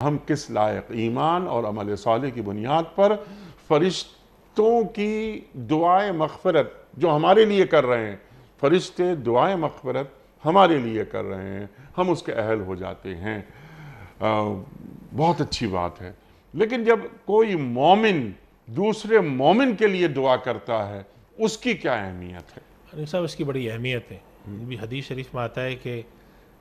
हम किस लायक ईमान और अमल साले की बुनियाद पर फरिश्तों की दुआए मग़फ़िरत जो हमारे लिए कर रहे हैं, फरिश्ते दुआए मग़फ़िरत हमारे लिए कर रहे हैं, हम उसके अहल हो जाते हैं। बहुत अच्छी बात है। लेकिन जब कोई मोमिन दूसरे मोमिन के लिए दुआ करता है, उसकी क्या अहमियत है? अरे साहब, इसकी बड़ी अहमियत है। भी हदीस शरीफ में आता है कि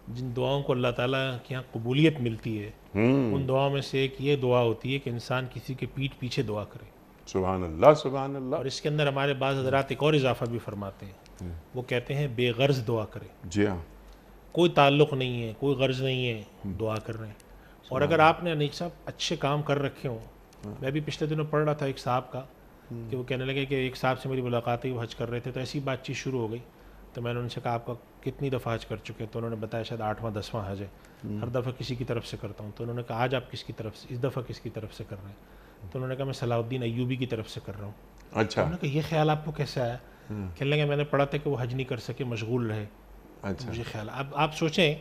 जिन दुआओं को अल्लाह ताला के यहाँ कबूलियत मिलती है, उन दुआओं में से एक ये दुआ होती है कि इंसान किसी के पीठ पीछे दुआ करे। सुभान अल्लाह, सुभान अल्लाह। और इसके अंदर हमारे बाज़ हज़रात एक और इजाफा भी फरमाते हैं, वो कहते हैं बेगर्ज दुआ करे। जी हाँ। कोई ताल्लुक़ नहीं है, कोई गर्ज नहीं है, दुआ कर रहे हैं। और अगर आपने अनीक साहब अच्छे काम कर रखे हों, मैं भी पिछले दिनों पढ़ रहा था एक साहब का कि वो कहने लगे कि एक साहब से मेरी मुलाकात हुई, वो हज कर रहे थे, तो ऐसी बातचीत शुरू हो गई। तो मैंने उनसे कहा आपका कितनी दफ़ा हज कर चुके हैं? तो उन्होंने बताया शायद 8वां 10वां हज है। हर दफ़ा किसी की तरफ से करता हूँ। तो उन्होंने कहा आज आप किसकी तरफ से, इस दफ़ा किसकी तरफ से कर रहे हैं? तो उन्होंने कहा मैं सलाहुद्दीन अय्यूबी की तरफ से कर रहा हूँ। अच्छा। तो उन्होंने कहा ये ख्याल आपको कैसे आया? कहने लगे मैंने पढ़ा था कि वो हज नहीं कर सके, मशगूल रहे। अच्छा। मुझे ख्याल, अब आप सोचें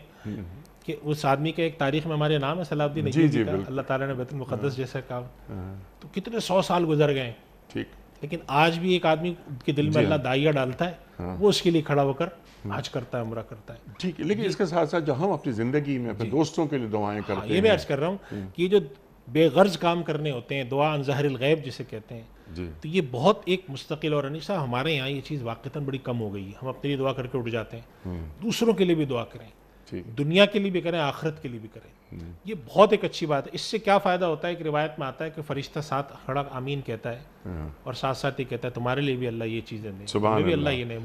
कि उस आदमी के एक तारीख में हमारे नाम है सलाहुद्दीन जी, अय्यूबी जी, का, बिल्कुल। अल्लाह ताला ने बैतुल मुक़द्दस जैसा काम, हाँ, तो कितने 100 साल गुजर गए, ठीक। लेकिन आज भी एक आदमी के दिल में जी अल्लाह हाँ। दाइया डालता है, हाँ। वो उसके लिए खड़ा होकर हज करता है, उम्रा करता है। ठीक है, लेकिन इसके साथ साथ जो हम अपनी ज़िंदगी में अपने दोस्तों के लिए दुआएं हाँ, करते ये मैं हैं। अर्ज़ कर रहा हूँ कि ये जो बेगर्ज काम करने होते हैं, दुआ अन ज़हरिल गैब जिसे कहते हैं, जी। तो ये बहुत एक मुस्तकिल, और अनीस साहब हमारे यहाँ ये चीज़ वाक़तन बड़ी कम हो गई है। हम अपने लिए दुआ करके उठ जाते हैं, दूसरों के लिए भी दुआ करें, ठीक। दुनिया के लिए भी करें, आखिरत के लिए भी करें। ये बहुत एक अच्छी बात है। इससे क्या फ़ायदा होता है कि रिवायत में आता है कि फ़रिश्ता साथ खड़ा आमीन कहता है, और साथ साथ ये कहता है तुम्हारे लिए भी अल्लाह ये चीज़ें दे, सुभान तुम्हें भी अल्लाह। अल्लाह ये नेमत